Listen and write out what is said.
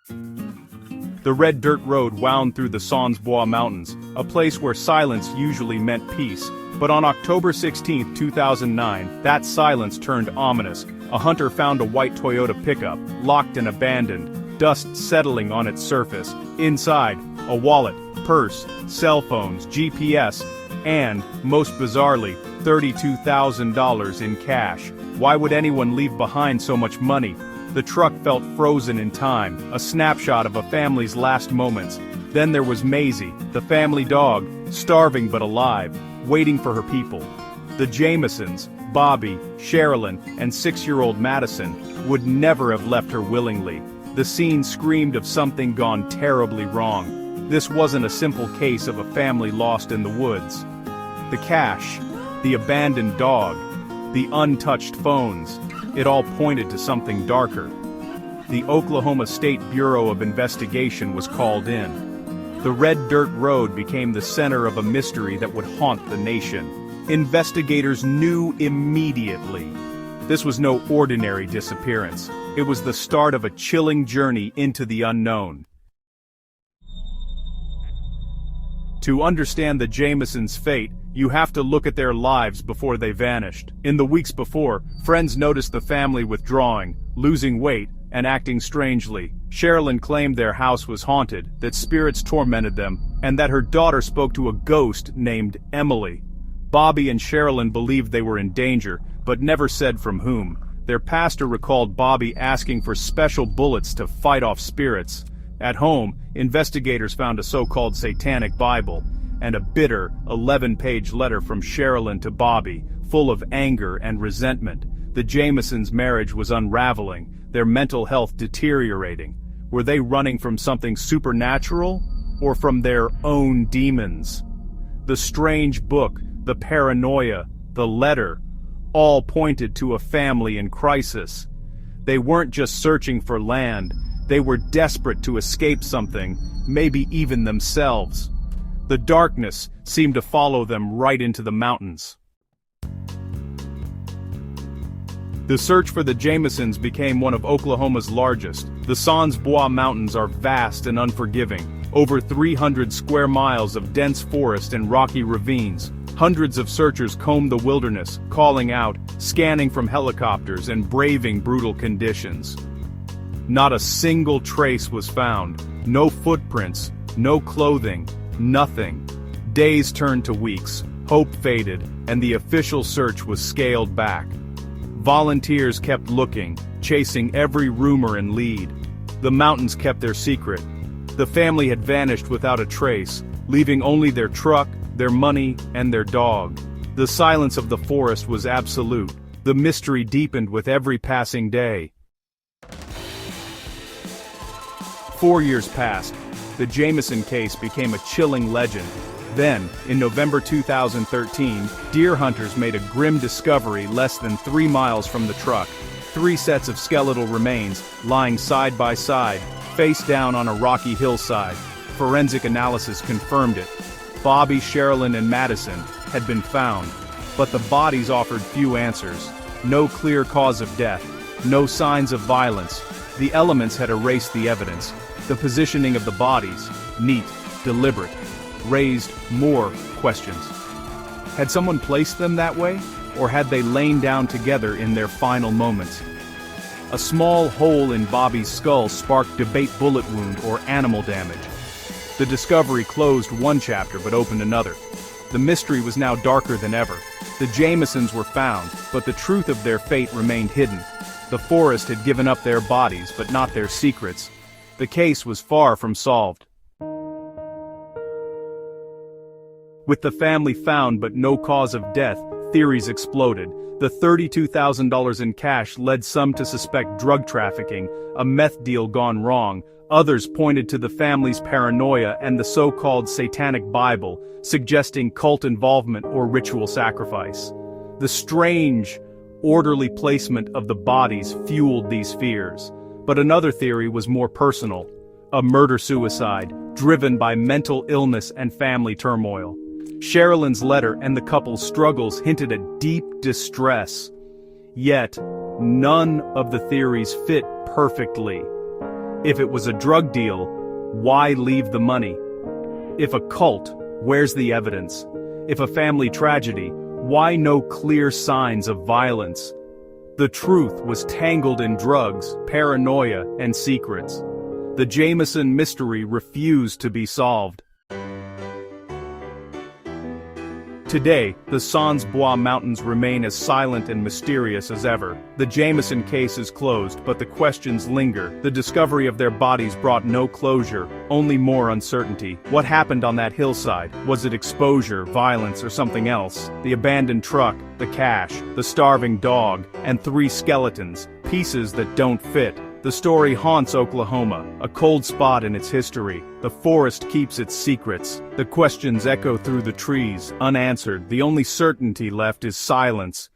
The red dirt road wound through the Sans-Bois Mountains, a place where silence usually meant peace. But on October 16, 2009, that silence turned ominous. A hunter found a white Toyota pickup, locked and abandoned, dust settling on its surface. Inside, a wallet, purse, cell phones, GPS, and, most bizarrely, $32,000 in cash. Why would anyone leave behind so much money? The truck felt frozen in time, a snapshot of a family's last moments. Then there was Maisie, the family dog, starving but alive, waiting for her people. The Jamisons, Bobby, Sherilynn, and 6-year-old Madyson, would never have left her willingly. The scene screamed of something gone terribly wrong. This wasn't a simple case of a family lost in the woods. The cash, the abandoned dog, the untouched phones, it all pointed to something darker. The Oklahoma State Bureau of Investigation was called in. The red dirt road became the center of a mystery that would haunt the nation. Investigators knew immediately. This was no ordinary disappearance. It was the start of a chilling journey into the unknown. To understand the Jamisons' fate, you have to look at their lives before they vanished. In the weeks before, friends noticed the family withdrawing, losing weight, and acting strangely. Sherilynn claimed their house was haunted, that spirits tormented them, and that her daughter spoke to a ghost named Emily. Bobby and Sherilynn believed they were in danger, but never said from whom. Their pastor recalled Bobby asking for special bullets to fight off spirits. At home, investigators found a so-called satanic Bible, and a bitter, 11-page letter from Sherilynn to Bobby, full of anger and resentment. The Jamisons' marriage was unraveling, their mental health deteriorating. Were they running from something supernatural, or from their own demons? The strange book, the paranoia, the letter, all pointed to a family in crisis. They weren't just searching for land, they were desperate to escape something, maybe even themselves. The darkness seemed to follow them right into the mountains. The search for the Jamisons became one of Oklahoma's largest. The Sans-Bois Mountains are vast and unforgiving, over 300 square miles of dense forest and rocky ravines. Hundreds of searchers combed the wilderness, calling out, scanning from helicopters and braving brutal conditions. Not a single trace was found, no footprints, no clothing, nothing. Days turned to weeks, hope faded, and the official search was scaled back. Volunteers kept looking, chasing every rumor and lead. The mountains kept their secret. The family had vanished without a trace, leaving only their truck, their money, and their dog. The silence of the forest was absolute. The mystery deepened with every passing day. 4 years passed. The Jamison case became a chilling legend. Then, in November 2013, deer hunters made a grim discovery less than 3 miles from the truck. 3 sets of skeletal remains, lying side by side, face down on a rocky hillside. Forensic analysis confirmed it. Bobby, Sherilynn, and Madyson had been found, but the bodies offered few answers. No clear cause of death, no signs of violence. The elements had erased the evidence. The positioning of the bodies, neat, deliberate, raised more questions. Had someone placed them that way, or had they lain down together in their final moments? A small hole in Bobby's skull sparked debate: bullet wound or animal damage. The discovery closed one chapter but opened another. The mystery was now darker than ever. The Jamisons were found, but the truth of their fate remained hidden. The forest had given up their bodies but not their secrets. The case was far from solved. With the family found but no cause of death, theories exploded. The $32,000 in cash led some to suspect drug trafficking, a meth deal gone wrong. Others pointed to the family's paranoia and the so-called satanic Bible, suggesting cult involvement or ritual sacrifice. The strange, orderly placement of the bodies fueled these fears. But another theory was more personal: a murder-suicide, driven by mental illness and family turmoil. Sherilynn's letter and the couple's struggles hinted at deep distress. Yet, none of the theories fit perfectly. If it was a drug deal, why leave the money? If a cult, where's the evidence? If a family tragedy, why no clear signs of violence? The truth was tangled in drugs, paranoia, and secrets. The Jamison mystery refused to be solved. Today, the Sans Bois Mountains remain as silent and mysterious as ever. The Jamison case is closed, but the questions linger. The discovery of their bodies brought no closure, only more uncertainty. What happened on that hillside? Was it exposure, violence, or something else? The abandoned truck, the cash, the starving dog, and 3 skeletons, pieces that don't fit. The story haunts Oklahoma, a cold spot in its history. The forest keeps its secrets. The questions echo through the trees, unanswered. The only certainty left is silence.